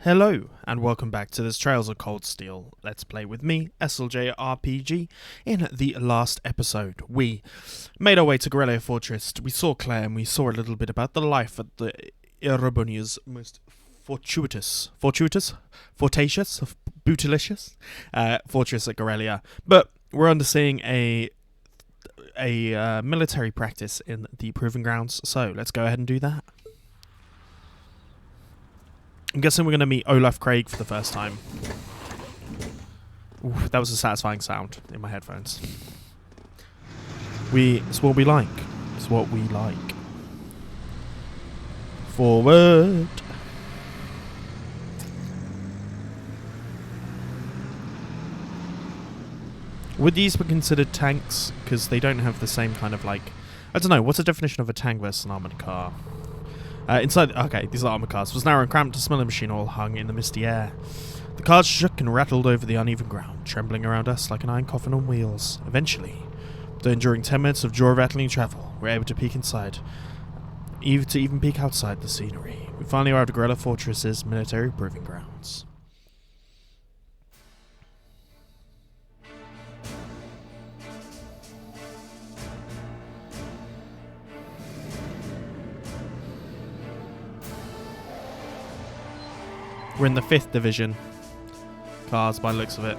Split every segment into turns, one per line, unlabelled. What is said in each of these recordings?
Hello, and welcome back to this Trails of Cold Steel Let's Play with me, SLJ RPG. In the last episode, we made our way to Guerrilla Fortress. We saw Claire, and we saw a little bit about the life at the Erebonia's most fortacious, bootylicious fortress at Guerrilla. But we're underseeing a military practice in the Proving Grounds, so let's go ahead and do that. I'm guessing we're going to meet Olaf Craig for the first time. Ooh, that was a satisfying sound in my headphones. It's what we like. It's what we like. Forward. Would these be considered tanks? Because they don't have the same kind of like... I don't know, what's the definition of a tank versus an armoured car? Okay, these are armoured cars. It was narrow and cramped, a smelling machine all hung in the misty air. The cars shook and rattled over the uneven ground, trembling around us like an iron coffin on wheels. Eventually, though enduring 10 minutes of jaw-rattling travel, we were able to peek inside, even peek outside the scenery. We finally arrived at Guerrilla Fortress's military proving grounds. We're in the 5th Division. Cars, by the looks of it.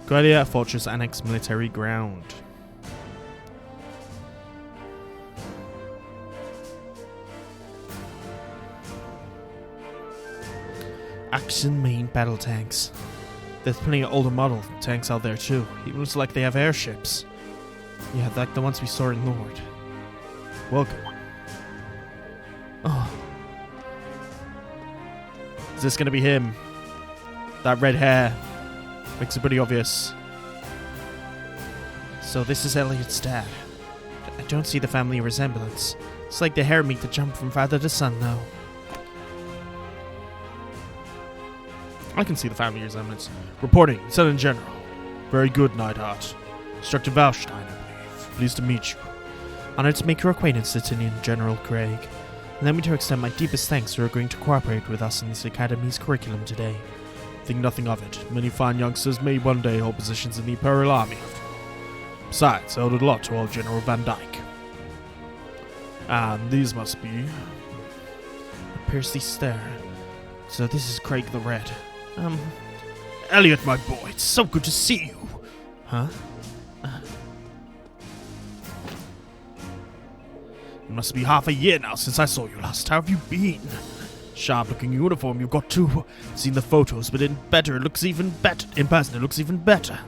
Guerrilla Fortress Annex Military Ground. Action main battle tanks. There's plenty of older model tanks out there too. Even looks like they have airships. Yeah, like the ones we saw in Lord. Welcome. Oh. Is this going to be him? That red hair makes it pretty obvious. So this is Elliot's dad. I don't see the family resemblance. It's like the hair meet the jump from father to son, though. I can see the family resemblance. Reporting, Lieutenant General. Very good, Neidhart. Instructor Valstein, I believe. Pleased to meet you. Honored to make your acquaintance, Lieutenant General Craig. Allow me to extend my deepest thanks for agreeing to cooperate with us in this Academy's curriculum today. Think nothing of it. Many fine youngsters may one day hold positions in the Imperial Army. Besides, I owed a lot to old General Van Dyke. And these must be... A piercing stare. So this is Craig the Red. Elliot, my boy, it's so good to see you. Huh? It must be half a year now since I saw you last. How have you been? Sharp-looking uniform you've got too. Seen the photos, but in person it looks even better.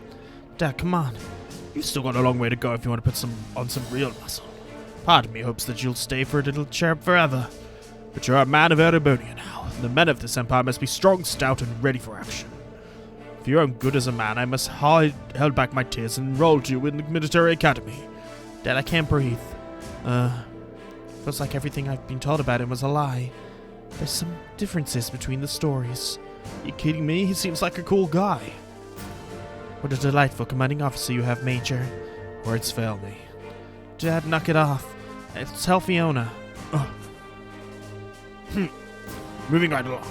Dad, come on. You've still got a long way to go if you want to put on some real muscle. Part of me hopes that you'll stay for a little cherub forever. But you're a man of Erebonia now. The men of this empire must be strong, stout, and ready for action. For your own good as a man, I must hold back my tears and enroll you in the military academy. Dad, I can't breathe. Feels like everything I've been told about him was a lie. There's some differences between the stories. You kidding me? He seems like a cool guy. What a delightful commanding officer you have, Major. Words fail me. Dad, knock it off. Tell Fiona. Moving right along.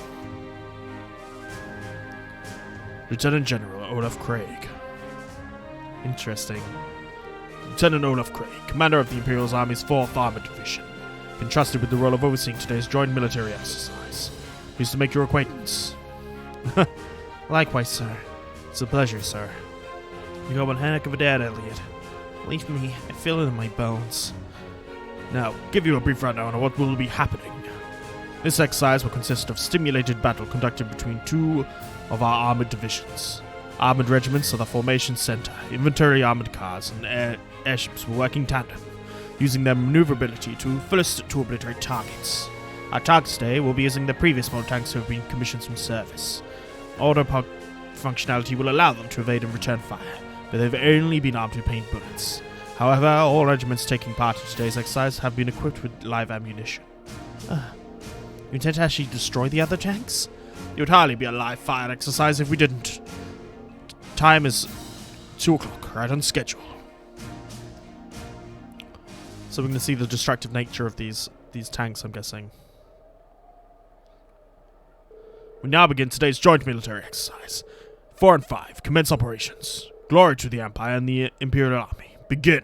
Lieutenant General Olaf Craig. Interesting. Lieutenant Olaf Craig, commander of the Imperial Army's 4th Armored Division. Entrusted with the role of overseeing today's joint military exercise. Pleased to make your acquaintance. Likewise, sir. It's a pleasure, sir. You got one heck of a dad, Elliot. Believe me, I feel it in my bones. Now, give you a brief rundown on what will be happening. This exercise will consist of simulated battle conducted between 2 of our armored divisions. Armored regiments are the formation center. Infantry armored cars and airships will work in tandem, using their maneuverability to fullest to obliterate targets. Our target today will be using the previous model tanks who have been commissioned from service. Auto functionality will allow them to evade and return fire, but they've only been armed with paint bullets. However, all regiments taking part in today's exercise have been equipped with live ammunition. You intend to actually destroy the other tanks? It would hardly be a live fire exercise if we didn't. Time is 2 o'clock, right on schedule. So we're going to see the destructive nature of these tanks, I'm guessing. We now begin today's joint military exercise. 4 and 5, commence operations. Glory to the Empire and the Imperial Army. Begin.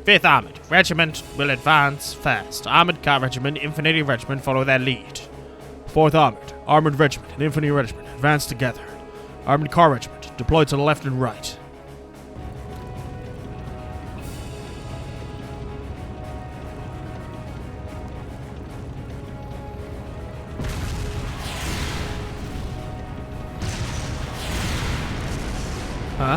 Fifth Armored Regiment will advance first. Armored Car Regiment, Infantry Regiment follow their lead. 4th Armored Regiment and Infantry Regiment advance together. Armored Car Regiment deploy to the left and right. Huh?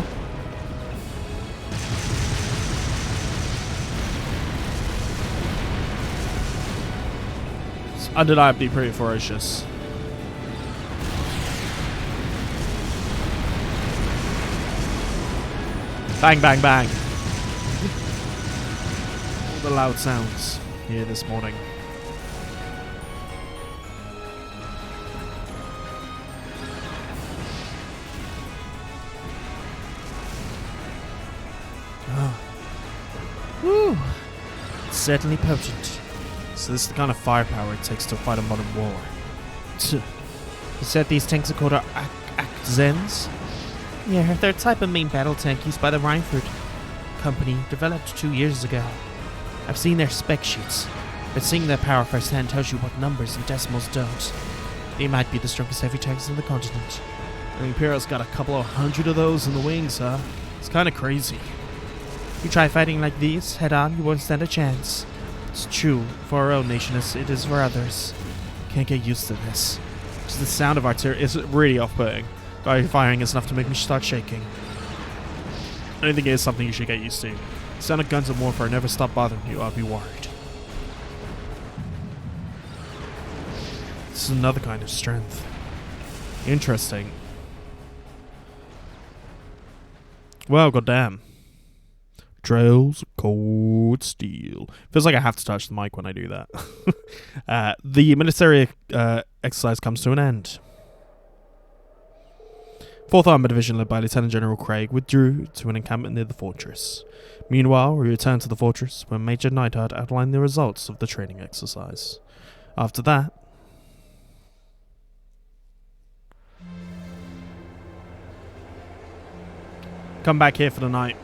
It's undeniably pretty ferocious. Bang, bang, bang. All the loud sounds here this morning. Woo! It's certainly potent. So this is the kind of firepower it takes to fight a modern war. You said these tanks are called Zens? Yeah, they're a type of main battle tank used by the Reinford Company, developed 2 years ago. I've seen their spec sheets, but seeing their power firsthand tells you what numbers and decimals don't. They might be the strongest heavy tanks on the continent. The Imperial's got a couple of hundred of those in the wings, huh? It's kind of crazy. You try fighting like these, head on, you won't stand a chance. It's true, for our own nation as it is for others. Can't get used to this. Just the sound of artillery is really off-putting. Guy firing is enough to make me start shaking. I don't think it is something you should get used to. The sound of guns and warfare never stop bothering you, I'll be worried. This is another kind of strength. Interesting. Well, goddamn. Trails of cold steel. Feels like I have to touch the mic when I do that. The military exercise comes to an end. 4th Armored Division, led by Lieutenant General Craig, withdrew to an encampment near the fortress. Meanwhile, we returned to the fortress, where Major Neidhart outlined the results of the training exercise. After that, come back here for the night.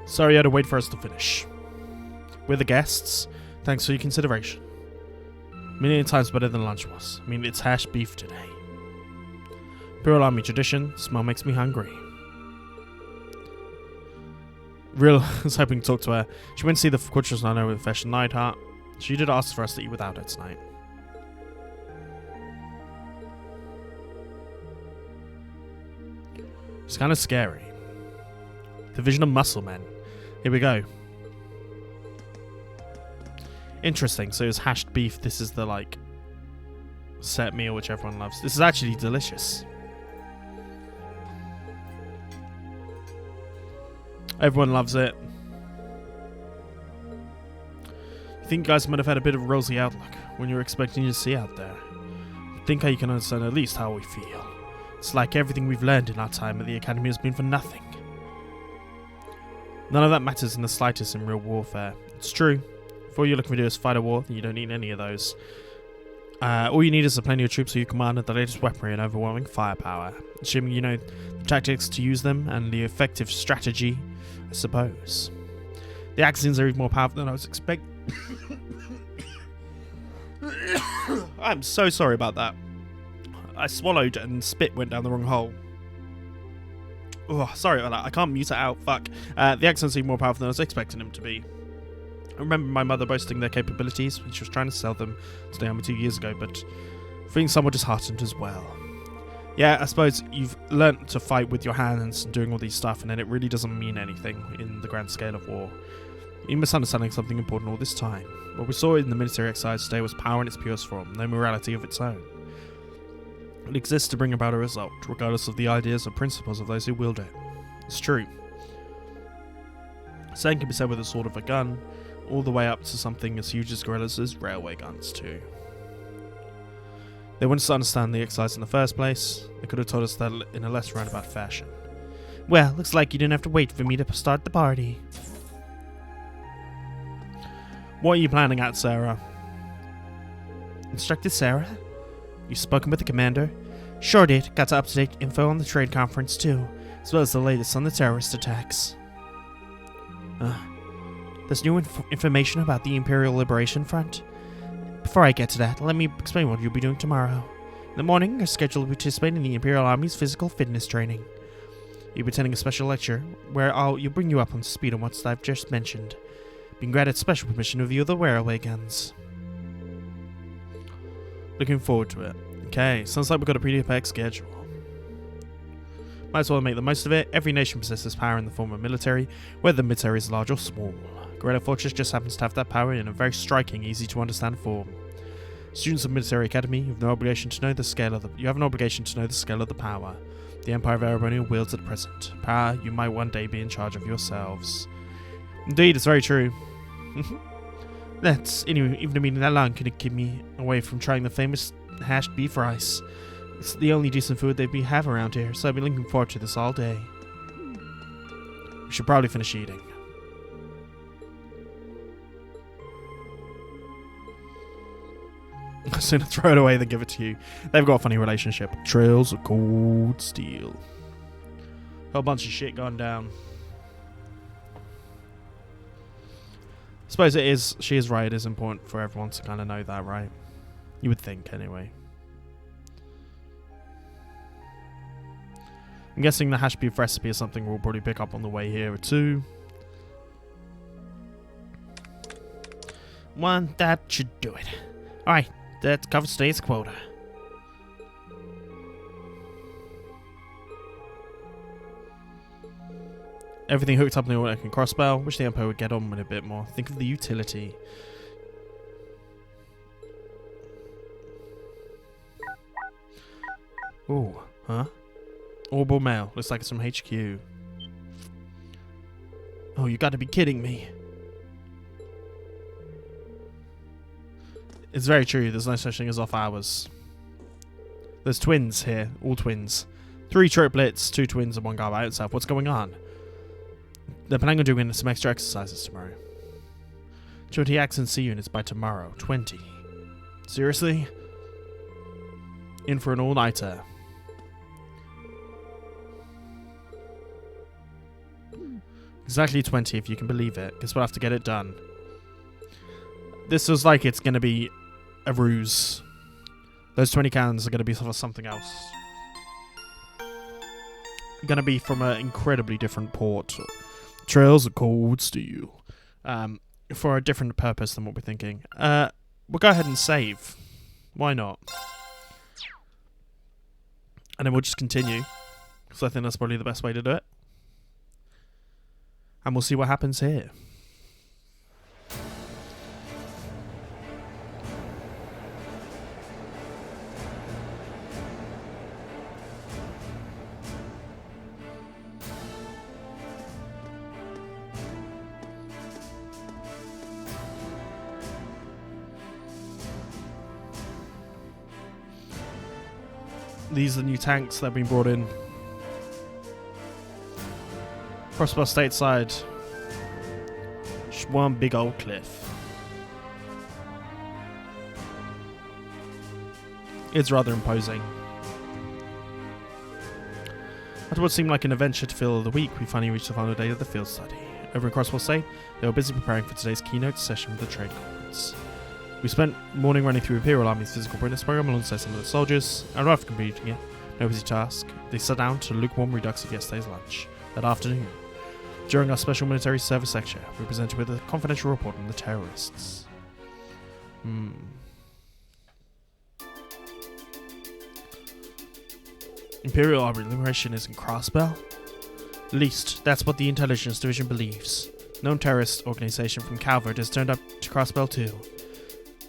Sorry you had to wait for us to finish. We're the guests. Thanks for your consideration. A million times better than lunch was. I mean, it's hash beef today. Imperial Army tradition. Smell makes me hungry. I was hoping to talk to her. She went to see the fortress I know with Fesh and Neidhart. She did ask for us to eat without her tonight. It's kind of scary. Division of Muscle Men. Here we go. Interesting. So it's hashed beef. This is the, like, set meal which everyone loves. This is actually delicious. Everyone loves it. I think you guys might have had a bit of a rosy outlook when you were expecting to see out there. I think you can understand at least how we feel. It's like everything we've learned in our time at the Academy has been for nothing. None of that matters in the slightest in real warfare. It's true. If all you're looking to do is fight a war, then you don't need any of those. All you need is a plenty of troops who you command at the latest weaponry and overwhelming firepower. Assuming you know the tactics to use them and the effective strategy, I suppose. The Axons are even more powerful than I was expecting. I'm so sorry about that. I swallowed and spit went down the wrong hole. Oh, sorry about that. I can't mute it out. Fuck. The accents seem more powerful than I was expecting them to be. I remember my mother boasting their capabilities when she was trying to sell them to the army 2 years ago, but feeling somewhat disheartened as well. Yeah, I suppose you've learnt to fight with your hands and doing all these stuff, and then it really doesn't mean anything in the grand scale of war. You're misunderstanding something important all this time. What we saw in the military exercise today was power in its purest form, no morality of its own. It exists to bring about a result, regardless of the ideas or principles of those who wield it. It's true. Same can be said with a sword of a gun, all the way up to something as huge as gorillas' railway guns too. They wanted to understand the exercise in the first place. They could have told us that in a less roundabout fashion. Well, looks like you didn't have to wait for me to start the party. What are you planning at, Sarah? Instructed Sarah? You've spoken with the commander? Sure did. Got up-to-date info on the trade conference too, as well as the latest on the terrorist attacks. There's new information about the Imperial Liberation Front. Before I get to that, let me explain what you'll be doing tomorrow. In the morning, you're scheduled to participate in the Imperial Army's physical fitness training. You'll be attending a special lecture where you'll bring you up on speed on what I've just mentioned. Being granted special permission to view the railway guns. Looking forward to it. Okay, sounds like we've got a pretty packed schedule. Might as well make the most of it. Every nation possesses power in the form of military, whether the military is large or small. Guerrilla Fortress just happens to have that power in a very striking, easy to understand form. Students of Military Academy, you have no obligation to know the scale of the power the Empire of Erebonia wields at present. Power you might one day be in charge of yourselves. Indeed, it's very true. Anyway, even a meeting that long couldn't keep me away from trying the famous hashed beef rice. It's the only decent food they have around here, so I've been looking forward to this all day. We should probably finish eating. Sooner throw it away than give it to you. They've got a funny relationship. Trails of cold steel. Whole bunch of shit going down. I suppose she is right, it is important for everyone to kind of know that, right? You would think, anyway. I'm guessing the hash beef recipe is something we'll probably pick up on the way here too. That should do it. Alright, that covers today's quota. Everything hooked up in the working Crossbell. Wish the Empire would get on with it a bit more. Think of the utility. Ooh, huh? Orbital mail. Looks like it's from HQ. Oh, you gotta be kidding me. It's very true. There's no such thing as off hours. There's twins here. All twins. 3 triplets, 2 twins, and 1 guy by itself. What's going on? They're planning on doing some extra exercises tomorrow. 20 accent C units by tomorrow. 20. Seriously? In for an all-nighter. Exactly 20 if you can believe it. Guess we'll have to get it done. This feels like it's going to be a ruse. Those 20 cannons are going to be for something else. Going to be from an incredibly different port. Trails of cold steel. For a different purpose than what we're thinking. We'll go ahead and save. Why not? And then we'll just continue. Because I think that's probably the best way to do it. And we'll see what happens here. These are the new tanks that have been brought in. Crossbell stateside. Just one big old cliff. It's rather imposing. After what seemed like an adventure to fill the week, we finally reached the final day of the field study. Over in Crossbell State, they were busy preparing for today's keynote session with the trade conference. We spent morning running through Imperial Army's physical fitness program alongside some of the soldiers, and after completing it, no easy task, they sat down to a lukewarm redux of yesterday's lunch. That afternoon, during our special military service lecture, we were presented with a confidential report on the terrorists. Imperial Army liberation is in Crossbell? At least, that's what the intelligence division believes. Known terrorist organization from Calvert has turned up to Crossbell too.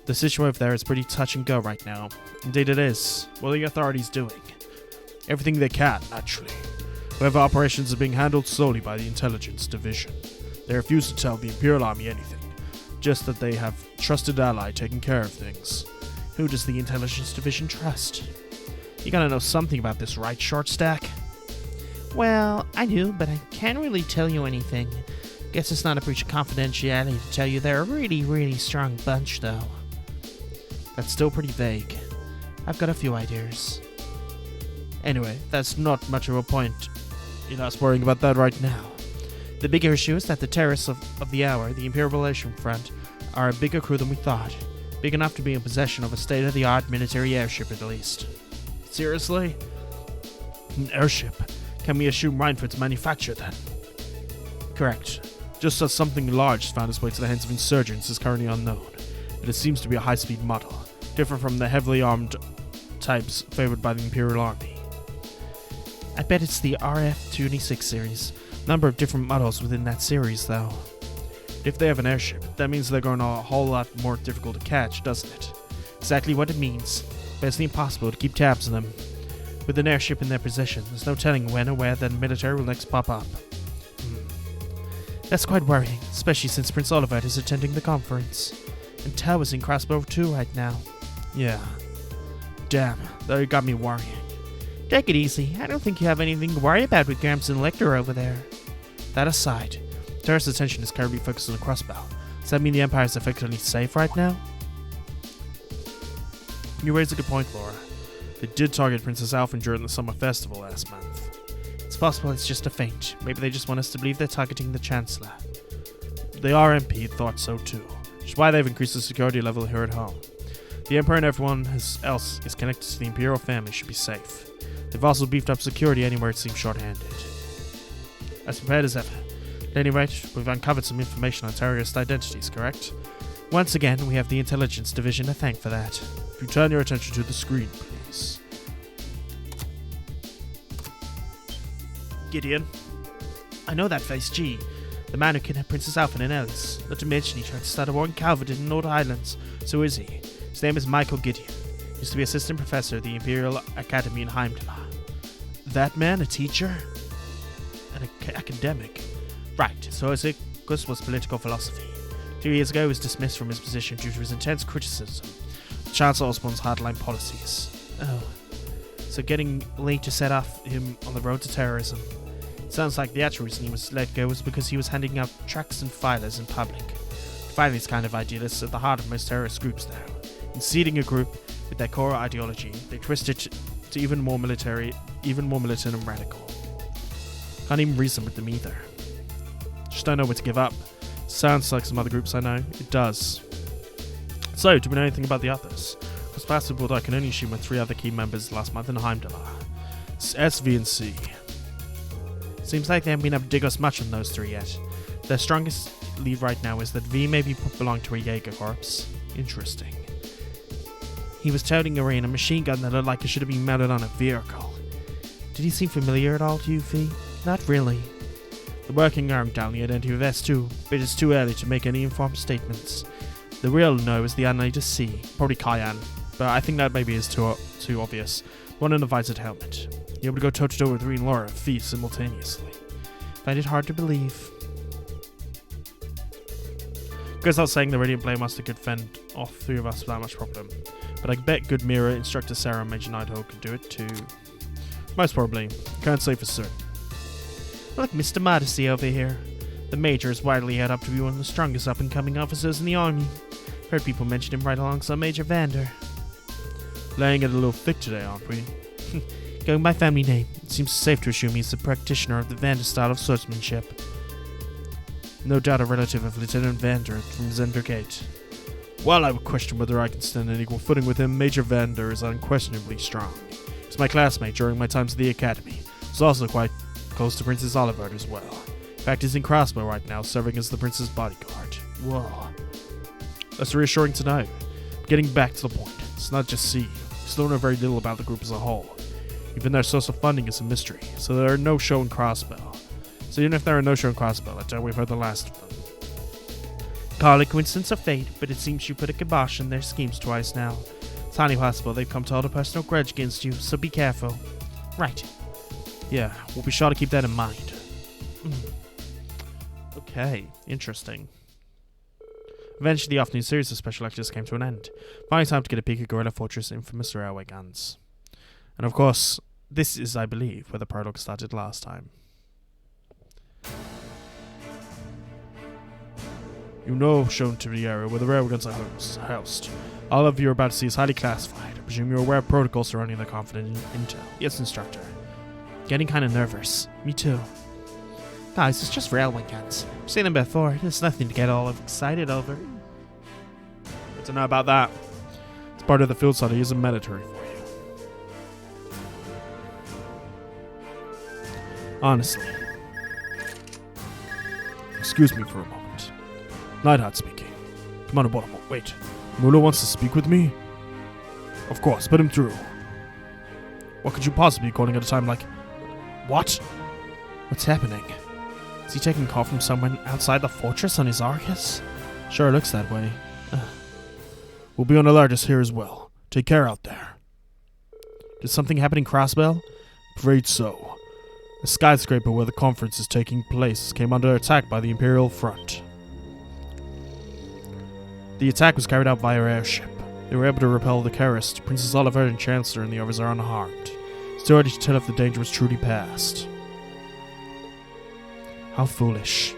The situation over there is pretty touch and go right now. Indeed it is. What are the authorities doing? Everything they can, naturally. However, operations are being handled solely by the Intelligence Division. They refuse to tell the Imperial Army anything, just that they have a trusted ally taking care of things. Who does the Intelligence Division trust? You gotta know something about this, right, Short Stack?
Well, I do, but I can't really tell you anything. Guess it's not a breach of confidentiality to tell you they're a really, really strong bunch, though.
That's still pretty vague.
I've got a few ideas.
Anyway, that's not much of a point. You're not worrying about that right now.
The bigger issue is that the terrorists of the hour, the Imperial Relation Front, are a bigger crew than we thought. Big enough to be in possession of a state-of-the-art military airship, at least.
Seriously? An airship? Can we assume Reinfeld's manufacture, then?
Correct.
Just as something large found its way to the hands of insurgents is currently unknown. But it seems to be a high-speed model, different from the heavily armed types favored by the Imperial Army.
I bet it's the RF-26 series. Number of different models within that series, though.
If they have an airship, that means they're going to a whole lot more difficult to catch, doesn't it?
Exactly what it means. Basically impossible to keep tabs on them. With an airship in their possession, there's no telling when or where the military will next pop up. That's quite worrying, especially since Prince Olaf is attending the conference. And Tao is in Crossbell too right now.
Yeah. Damn, that got me worrying.
Take it easy. I don't think you have anything to worry about with Gramps and Lecter over there.
That aside, terrorist attention is currently focused on the Crossbell. Does that mean the Empire is effectively safe right now? You raise a good point, Laura. They did target Princess Alphen during the summer festival last month.
It's possible it's just a feint. Maybe they just want us to believe they're targeting the Chancellor.
The RMP thought so too, which is why they've increased the security level here at home. The Emperor and everyone else is connected to the Imperial family should be safe. They've also beefed up security anywhere it seems short-handed. As prepared as ever. At any rate, we've uncovered some information on terrorist identities, correct?
Once again, we have the Intelligence Division to thank for that.
If you turn your attention to the screen, please.
Gideon. I know that face, G. The man who kidnapped Princess Alphen and Ellis. Not to mention he tried to start a war in Calvert in the North Islands. So is he? His name is Michael Gideon. Used to be assistant professor at the Imperial Academy in Heimdall.
That man, a teacher?
An academic. Right, so his focus was political philosophy. 2 years ago he was dismissed from his position due to his intense criticism of Chancellor Osborne's hardline policies. Oh. So getting Lee to set off him on the road to terrorism. It sounds like the actual reason he was let go was because he was handing out tracts and filers in public. Finding these kind of idealists at the heart of most terrorist groups now. In seeding a group with their core ideology, they twist it to even more militant and radical. Can't even reason with them either. Just don't know where to give up. Sounds like some other groups I know. It does. So, do we know anything about the others? Because possible I can only assume with 3 other key members last month in Heimdall.
It's S, V, and C.
Seems like they haven't been able to dig us much on those 3 yet. Their strongest lead right now is that V maybe belonged to a Jaeger corps.
Interesting.
He was toting around a machine gun that looked like it should have been mounted on a vehicle. Did he seem familiar at all to you, V? Not really.
The working arm down the identity of S2, but it's too early to make any informed statements. The real no is the unnamed C, probably Cayenne, but I think that maybe is too obvious. One in a visored helmet. You're able to go toe-to-toe with Reen and Laura, V simultaneously.
Find it hard to believe.
Goes without saying the Radiant Blade Master could fend off 3 of us without much problem, but I bet Good Mirror, Instructor Sarah, and Major Nighthawk could do it too. Most probably. Can't say for certain.
Look, Mr. Modesty over here. The Major is widely held up to be one of the strongest up-and-coming officers in the Army. Heard people mention him right alongside Major Vander.
Laying it a little thick today, aren't we?
Going by family name, it seems safe to assume he's the practitioner of the Vander style of swordsmanship.
No doubt a relative of Lieutenant Vander from Zendergate. While I would question whether I can stand on equal footing with him, Major Vander is unquestionably strong. He was my classmate during my times at the Academy. He was also quite close to Princess Olivert as well. In fact, he's in Crossbell right now, serving as the Prince's bodyguard. Whoa. That's reassuring to know. But getting back to the point, it's not just C. We still know very little about the group as a whole. Even their source of funding is a mystery, so there are no show in Crossbell. So even if there are no show in Crossbell, I doubt we've heard the last of them.
Call it coincidence or fate, but it seems you put a kibosh on their schemes twice now. It's highly possible they've come to hold a personal grudge against you, so be careful. Right.
Yeah, we'll be sure to keep that in mind. Okay, interesting. Eventually, the afternoon series of special lectures came to an end. Finally time to get a peek at Gorilla Fortress' infamous railway guns. And of course, this is, I believe, where the prologue started last time. You know, shown to the area where the railway guns are housed. All of you are about to see is highly classified. I presume you're aware of protocols surrounding the confidential intel. Yes, instructor. Getting kind of nervous. Me too.
Guys, it's just railway guns. I've seen them before. There's nothing to get all excited over.
Good to know about that. It's part of the field study, isn't mandatory for you. Honestly. Excuse me for a moment. Nightheart speaking. Commander Baltimore, wait. Mulo wants to speak with me? Of course, put him through. What could you possibly be calling at a time like... What? What's happening? Is he taking a call from someone outside the fortress on his Arcus? Sure looks that way. We'll be on alert here as well. Take care out there. Did something happen in Crossbell? Afraid so. The skyscraper where the conference is taking place came under attack by the Imperial front. The attack was carried out via airship. They were able to repel the terrorists. Princess Oliver and Chancellor and the others are unharmed. It's too early to tell if the danger was truly past. How foolish.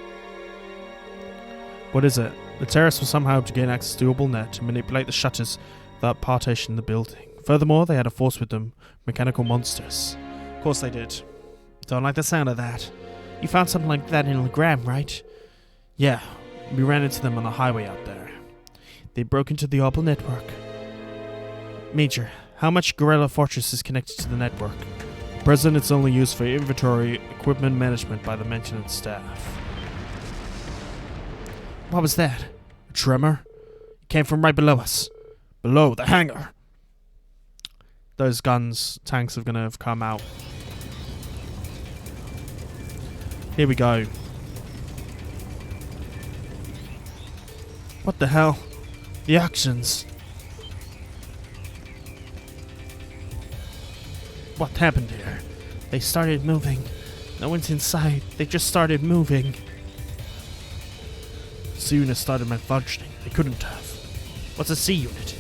What is it? The terrorists were somehow able to gain access to the Opal net and manipulate the shutters without partition in the building. Furthermore, they had a force with them, mechanical monsters. Of course they did.
Don't like the sound of that. You found something like that in Legram, right?
Yeah, we ran into them on the highway out there. They broke into the Opal network.
Major, how much Gorilla Fortress is connected to the network?
At present, it's only used for inventory equipment management by the maintenance staff.
What was that?
A tremor?
It came from right below us.
Below the hangar. Those tanks are going to have come out. Here we go.
What the hell? The actions. What happened here? They started moving. No one's inside. They just started moving.
C unit started malfunctioning. They couldn't have.
What's a C unit?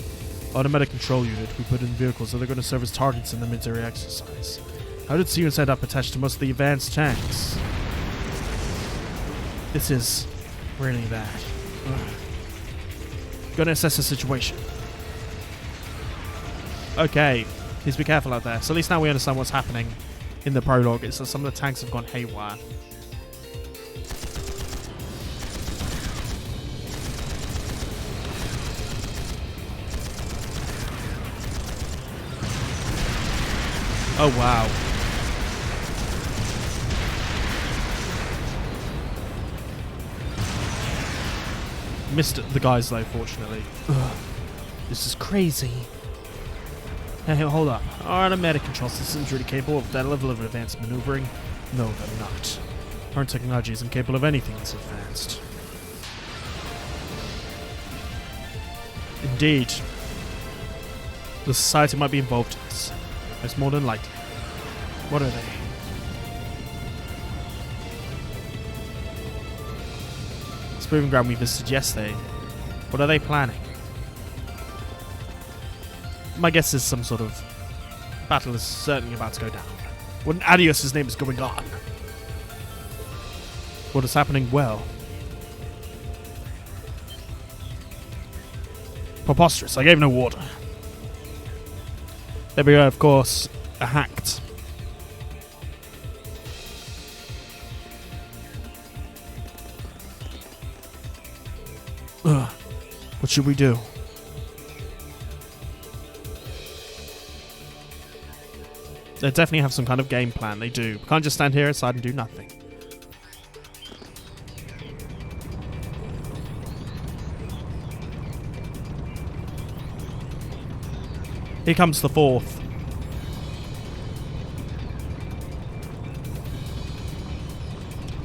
Automatic control unit we put in vehicles so they're going to serve as targets in the military exercise. How did C units end up attached to most of the advanced tanks?
This is really bad.
Gonna assess the situation.
Okay, please be careful out there. So at least now we understand what's happening in the prologue. It's that some of the tanks have gone haywire. Oh wow.
Missed the guys though, fortunately.
Ugh. This is crazy.
Hey, hold up. Are automatic control systems really capable of that level of advanced maneuvering? No, they're not. Current technology isn't capable of anything that's advanced. Indeed. The society might be involved in this. It's more than likely. What are they? This proving ground we visited yesterday. What are they planning? My guess is some sort of battle is certainly about to go down. When Adios' name is going on. What is happening? Well, preposterous. I gave no order. There we go, of course, hacked. What should we do? They definitely have some kind of game plan. They do. We can't just stand here aside and do nothing. Here comes the fourth.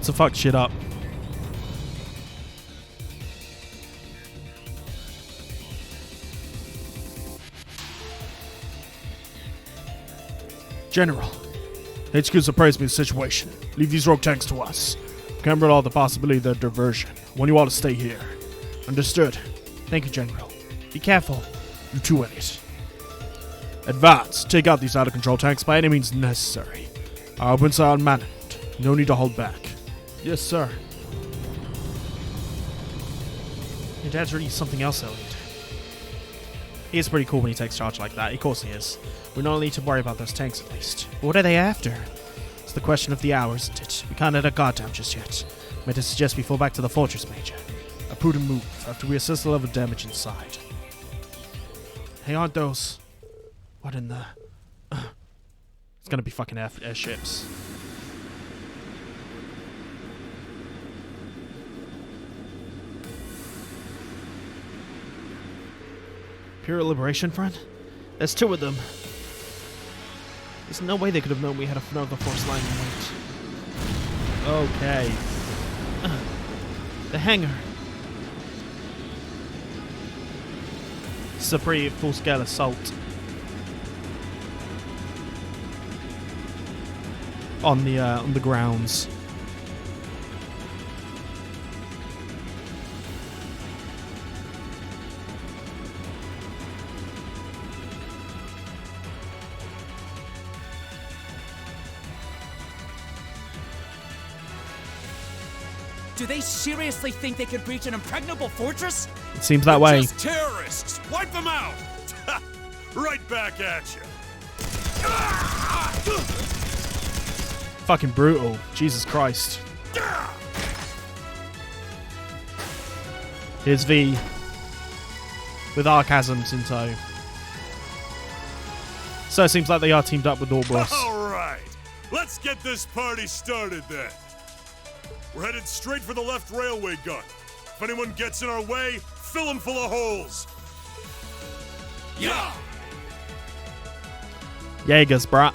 To fuck shit up. General, HQ's appraised me of the situation. Leave these rogue tanks to us. Can't rule out the possibility of their diversion. I want you all to stay here. Understood?
Thank you, General. Be careful.
You too, Elliot. Advance. Take out these out-of-control tanks by any means necessary. Our weapons are unmanned. No need to hold back.
Yes, sir. Your dad's really something else, Elliot. He is pretty cool when he takes charge like that. Of course he is. We don't need to worry about those tanks, at least. But what are they after? It's the question of the hour, isn't it? We can't let a guard down just yet. Might I suggest we fall back to the fortress, Major?
A prudent move after we assess the level of damage inside.
Hey, aren't those... What in the... It's gonna be fucking airships. Imperial Liberation Front? There's 2 of them. There's no way they could have known we had another force line in wait. Okay. The hangar. This is a pretty full-scale assault. On the grounds.
Do they seriously think they could breach an impregnable fortress?
It seems that way.
Just terrorists! Wipe them out! Right back at you!
Fucking brutal. Jesus Christ. Here's V. With Archasms in tow. So it seems like they are teamed up with Orboros.
Alright! Let's get this party started then! We're headed straight for the left railway gun. If anyone gets in our way, fill them full of holes! Yeah!
Jaegers, brah.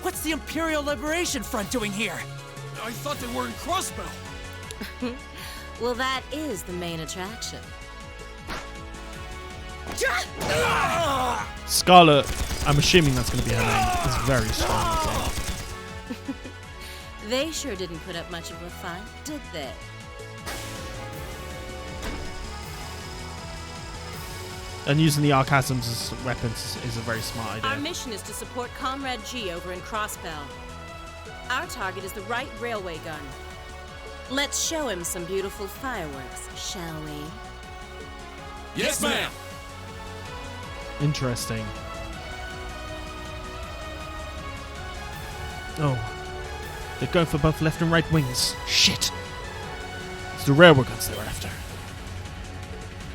What's the Imperial Liberation Front doing here?
I thought they were in Crossbell.
Well, that is the main attraction.
Scarlet, I'm assuming that's going to be her name, is very strong. I think.
They sure didn't put up much of a fight, did they?
And using the Archasms as weapons is a very smart idea.
Our mission is to support Comrade G over in Crossbell. Our target is the right railway gun. Let's show him some beautiful fireworks, shall we?
Yes, ma'am!
Interesting. Oh. They're going for both left and right wings. Shit!
It's the railway guns they're after.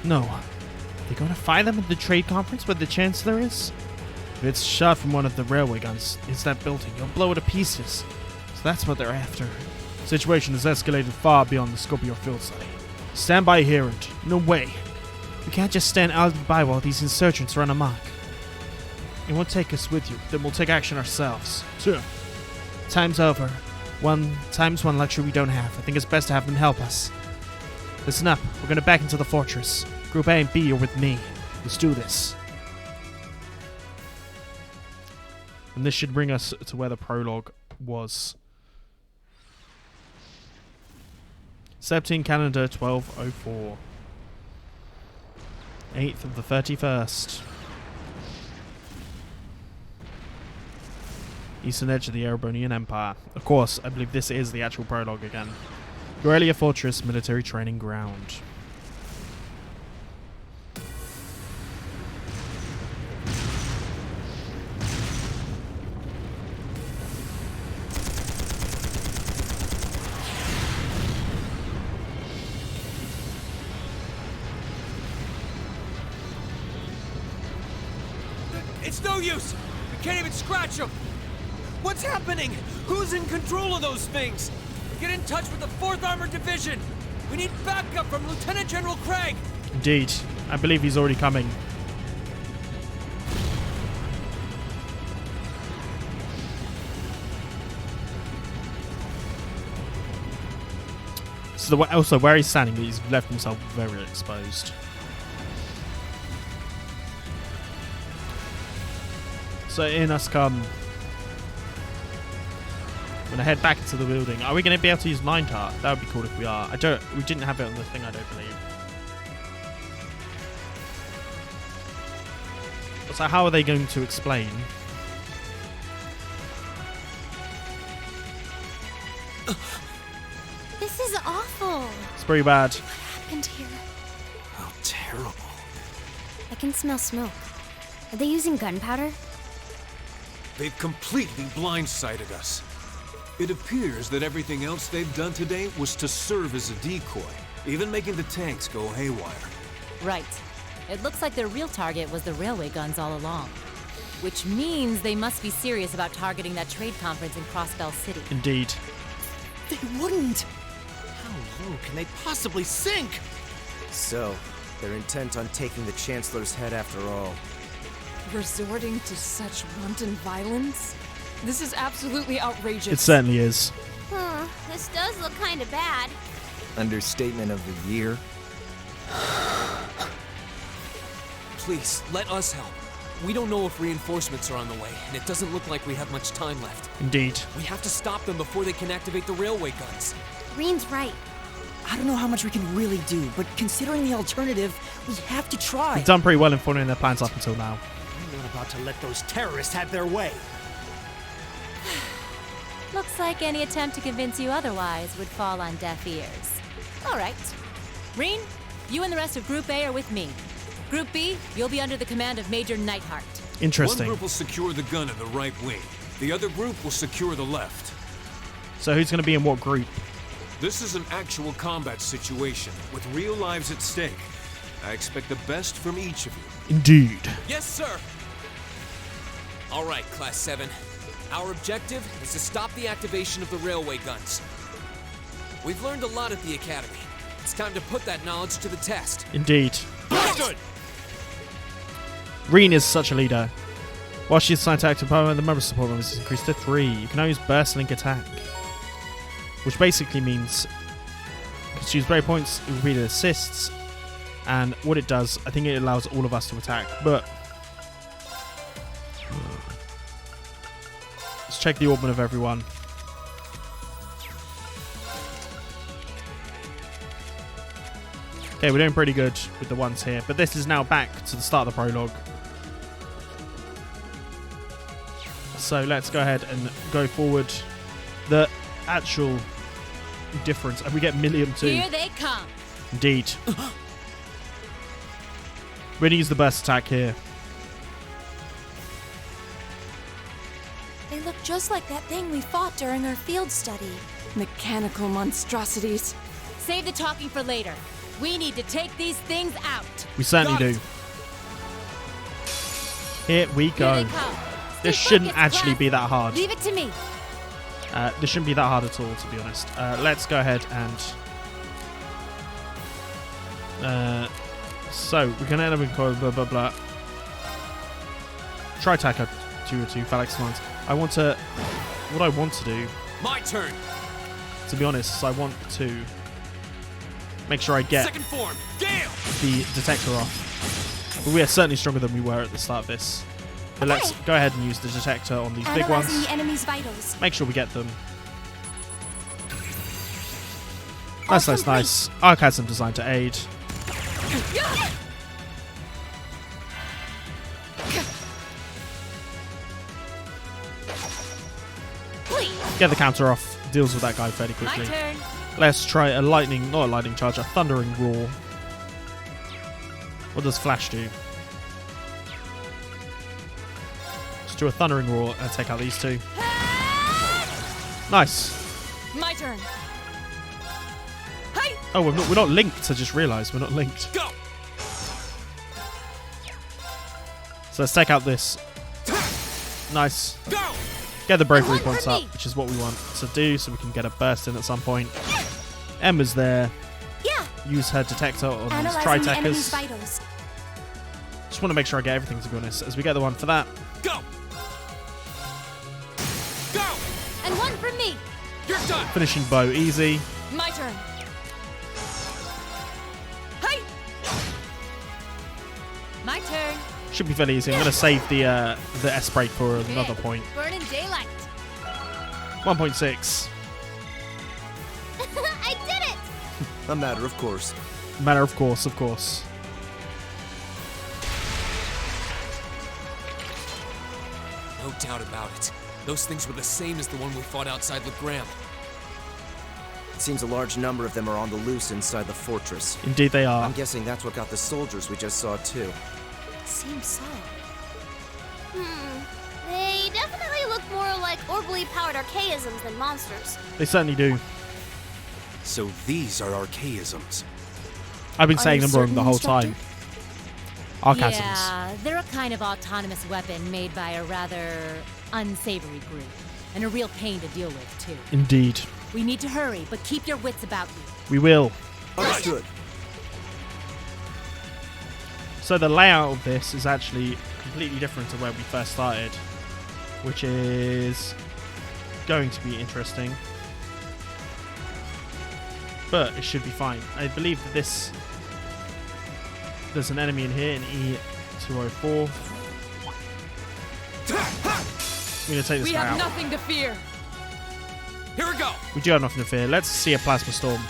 No. They're going to fire them at the trade conference where the Chancellor is? If it's shot from one of the railway guns, it's that building. You'll blow it to pieces. So that's what they're after.
The situation has escalated far beyond the scope of your field study. Stand by here and...
No way. We can't just stand idly by while these insurgents run amok. You won't take us with you, then we'll take action ourselves.
Sure.
Time's over. Time's one luxury we don't have. I think it's best to have them help us. Listen up. We're going to back into the fortress. Group A and B are with me. Let's do this. And this should bring us to where the prologue was. 17 calendar 1204. 8th of the 31st. Eastern edge of the Erebonian Empire. Of course, I believe this is the actual prologue again. Aurelia Fortress Military Training Ground.
It's no use! We can't even scratch them! What's happening? Who's in control of those things? Get in touch with the 4th Armored Division! We need backup from Lieutenant General Craig!
Indeed. I believe he's already coming. So also where he's standing, he's left himself very exposed. So in us come. I'm gonna head back into the building. Are we gonna be able to use minecart? That would be cool if we are. We didn't have it on the thing, I don't believe. So how are they going to explain?
This is awful.
It's pretty bad.
What happened here?
How terrible.
I can smell smoke. Are they using gunpowder?
They've completely blindsided us. It appears that everything else they've done today was to serve as a decoy, even making the tanks go haywire.
Right. It looks like their real target was the railway guns all along. Which means they must be serious about targeting that trade conference in Crossbell City.
Indeed.
They wouldn't! How low can they possibly sink?
So, they're intent on taking the Chancellor's head after all.
Resorting to such wanton violence? This is absolutely outrageous.
It certainly is.
This does look kind of bad.
Understatement of the year.
Please, let us help. We don't know if reinforcements are on the way, and it doesn't look like we have much time left.
Indeed.
We have to stop them before they can activate the railway guns.
Reen's right.
I don't know how much we can really do, but considering the alternative, we have to try.
We've done pretty well in following their plans up until now.
I'm not about to let those terrorists have their way.
Looks like any attempt to convince you otherwise would fall on deaf ears. All right. Reen, you and the rest of Group A are with me. Group B, you'll be under the command of Major Neidhart.
Interesting.
One group will secure the gun in the right wing. The other group will secure the left.
So who's going to be in what group?
This is an actual combat situation, with real lives at stake. I expect the best from each of you.
Indeed.
Yes, sir! All right, Class 7. Our objective is to stop the activation of the railway guns. We've learned a lot at the Academy. It's time to put that knowledge to the test.
Indeed.
Good!
Reen is such a leader. While she is assigned to active power, the member support members is increased to 3. You can now use Burst Link Attack. Which basically means you can choose break points, repeated assists, and what it does, I think it allows all of us to attack. But let's check the orbment of everyone. Okay, we're doing pretty good with the ones here, but this is now back to the start of the prologue. So let's go ahead and go forward. The actual difference, and we get Millium too.
Here they come.
Indeed. We're going to use the burst attack here.
They look just like that thing we fought during our field study.
Mechanical monstrosities.
Save the talking for later. We need to take these things out.
We certainly do. Here we
Here
go.
they come.
This
Stay
shouldn't
focused,
actually
class.
be that hard.
Leave it to me.
This shouldn't be that hard at all, to be honest. Let's go ahead and... so, we can end up in blah blah blah. Try attacker 202, phalanx lines. What I want to do,
My turn!
to be honest, is I want to make sure I get
Second form, Gale!
the detector off. But we are certainly stronger than we were at the start of this. But let's go ahead and use the detector on these big
Analyzing
ones.
the enemy's vitals.
Make sure we get them.
All
Nice, nice,
complete.
nice. Arc has them designed to aid. Get the counter off. Deals with that guy fairly
My
quickly.
turn.
Let's try a lightning, not a lightning charge, a thundering roar. What does flash do? Let's do a thundering roar and take out these two. Nice.
My turn.
Oh, we're not linked. I just realised we're not linked.
Go!
So let's take out this. Nice.
Go!
Get the bravery
And one
points
for
up,
me.
which is what we want to do, so we can get a burst in at some point. Emma's there.
Yeah.
Use her detector on these
Analyzing the enemy's
tri-tackers.
vitals.
Just want to make sure I get everything, to be honest, as we get the one for that.
Go! Go!
And one for me.
You're done!
Finishing bow easy.
My turn.
My turn.
Should be fairly easy. I'm going to save the S break for another point.
Burn in daylight.
1.6.
I did it!
A matter of course.
Matter of course, of course.
No doubt about it. Those things were the same as the one we fought outside Legram.
It seems a large number of them are on the loose inside the fortress.
Indeed they are.
I'm guessing that's what got the soldiers we just saw too.
Seems so. They definitely look more like orbally powered archaisms than monsters.
They certainly do.
So these are archaisms.
I've been
Are
saying
you
them wrong
certain,
the whole
Instructor?
time. Archasms.
Yeah, they're a kind of autonomous weapon made by a rather unsavory group. And a real pain to deal with, too.
Indeed.
We need to hurry, but keep your wits about you.
We will.
Understood.
So the layout of this is actually completely different to where we first started, which is going to be interesting. But it should be fine. I believe that there's an enemy in here in E204. I'm going to take this
We
guy
have
out.
nothing to fear.
Here we go!
We do have nothing to fear. Let's see a plasma storm.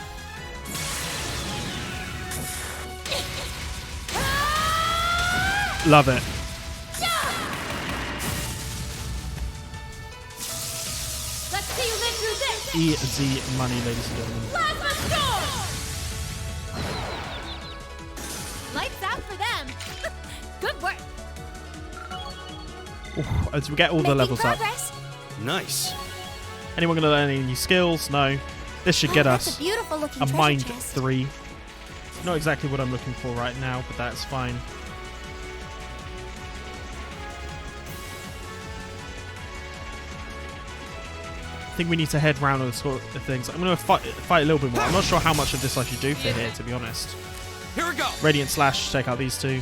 Love it.
Let's see you live through this!
Easy money, ladies and gentlemen.
Plasma storm! Lights out for them! Good work!
Ooh, as we get all the
Making
levels up.
progress.
Nice.
Anyone going to learn any new skills? No. This should get
That's
us
a beautiful looking
a
treasure
mind
chest.
3. Not exactly what I'm looking for right now, but that's fine. I think we need to head round all sort of things. I'm going to fight a little bit more. I'm not sure how much of this I should do for here, to be honest.
Here we go!
Radiant Slash, take out these two.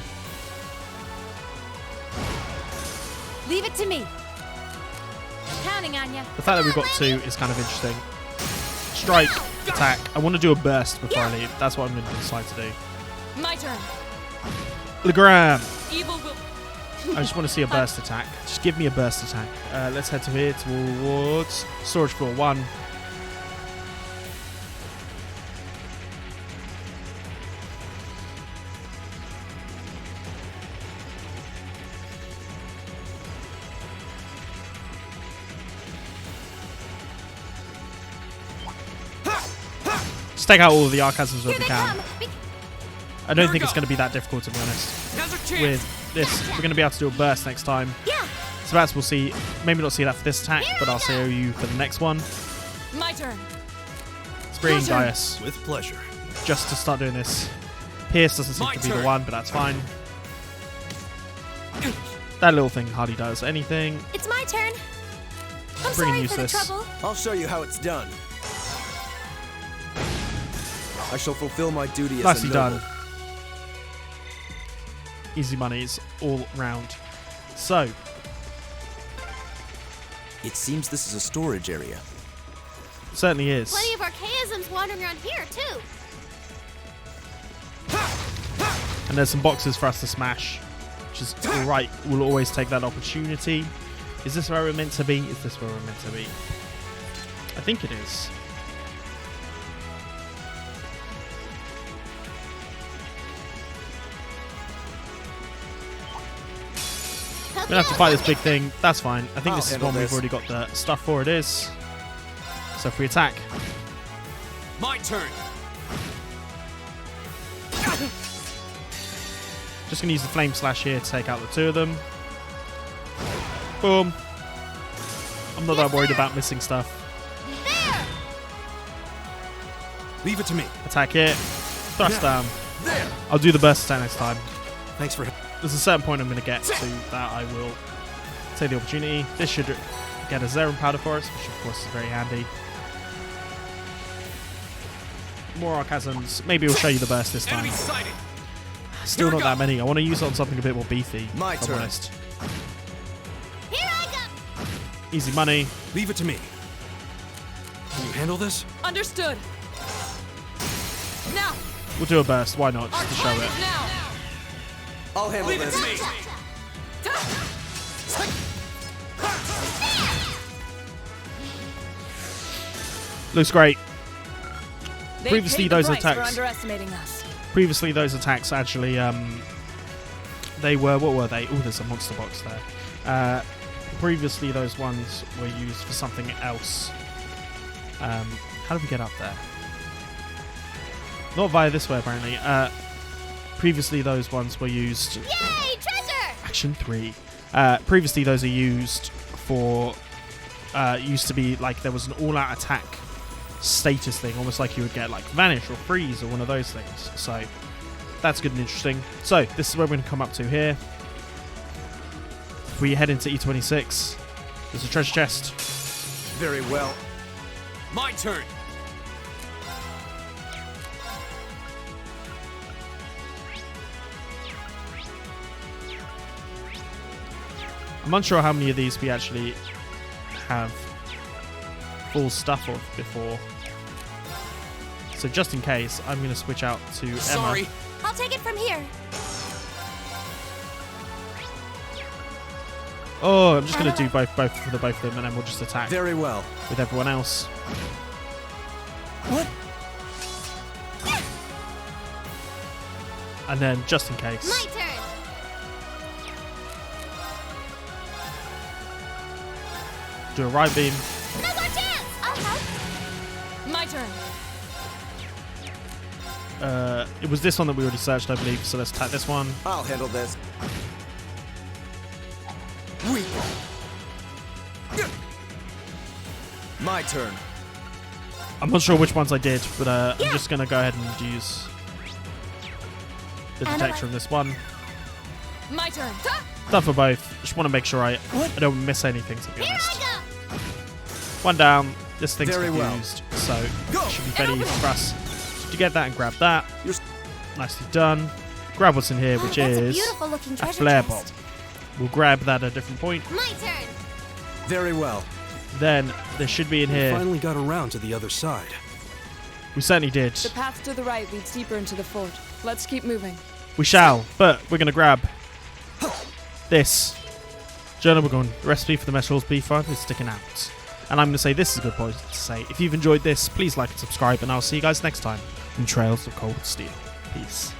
Leave it to me. Counting on you.
The fact that we've got two is kind of interesting. Strike, attack. I want to do a burst before I leave. That's what I'm going to decide to do.
My turn.
Legram!
Evil will.
I just want to see a burst attack. Just give me a burst attack. Let's head to here towards storage floor 1. Just take out all of the archasms if we can. I don't think it's going to be that difficult, to be honest.
Now's our chance!
With this, we're going to be able to do a burst next time.
Yeah.
So perhaps we'll see, maybe not see that for this attack, but I'll see you for the next one.
My turn.
Spring Gaius,
With pleasure.
just to start doing this. Pierce doesn't seem
My
to be the
turn.
one, but that's fine. That little thing hardly does anything.
It's my turn. I'm
Friggin'
sorry
useless.
for the trouble.
I'll show you how it's done. I shall fulfill my duty as
Nicely
a noble.
done. Easy monies all round. So,
It seems this is a storage area.
certainly is.
Plenty of archaisms wandering around here, too.
And there's some boxes for us to smash, which is alright. We'll always take that opportunity. Is this where we're meant to be? Is this where we're meant to be? I think it is. We're gonna have to fight this big thing. That's fine. I think
I'll
this is
handle
one we've
this.
already got the stuff for. It is. So if we attack,
My turn!
just gonna use the flame slash here to take out the two of them. Boom. I'm not that worried about missing stuff.
There!
Leave it to me.
Attack it. Thrust down.
There.
I'll do the burst attack next time.
Thanks for.
There's a certain point I'm going to get to that I will take the opportunity. This should get a Zerum powder for us, which of course is very handy. More Archasms. Maybe we'll show you the burst this time.
Enemy sighted!
Still
Here we
not that
go.
many. I want to use it on something a bit more beefy,
My
if I'm
turn.
honest.
Here I go!
Easy money.
Leave it to me. Can you handle this?
Understood. Now.
We'll do a burst. Why not? Just to show it.
Now.
I'll handle
Leave it
this.
to me!
Looks great.
They
Previously,
paid the
those
price
attacks.
for underestimating us.
Previously, those attacks actually, they were, what were they? Oh, there's a monster box there. Previously, those ones were used for something else. How did we get up there? Not via this way, apparently. Previously, those ones were used.
Yay, treasure!
Action 3. Previously, those are used for. Used to be like there was an all-out attack status thing, almost like you would get like vanish or freeze or one of those things. So that's good and interesting. So this is where we're going to come up to here. If we head into E26, there's a treasure chest.
Very well.
My turn.
I'm unsure how many of these we actually have full stuff of before. So just in case, I'm going to switch out to Emma.
Sorry.
I'll take it from here.
Oh, I'm just going to do both for the both of them, and then we'll just attack
Very well.
with everyone else.
What?
And then just in case.
My turn.
Do a right beam.
No more chance. I'll help.
My turn.
It was this one that we already searched, I believe. So let's attack this one.
I'll handle this. My turn.
I'm not sure which ones I did, but I'm just going to go ahead and use the detector of this one.
My turn.
Done for both. Just want to make sure I don't miss anything, to be
Here
honest.
I go.
One down. This thing's
Very well.
confused, so it should be fairly easy for us to get that and grab that. Nicely done. Grab what's in here, which
That's a
is
beautiful looking
a
treasure
flare
chest.
bomb. We'll grab that at a different point.
My turn.
Very well.
Then there should be in
We
here.
finally got around to the other side.
We certainly did.
The path to the right leads deeper into the fort. Let's keep moving.
We shall, but we're going to grab this. Journal Wagon, recipe for the Mesh beef fun is sticking out. And I'm going to say this is a good point to say. If you've enjoyed this, please like and subscribe, and I'll see you guys next time in Trails of Cold Steel. Peace.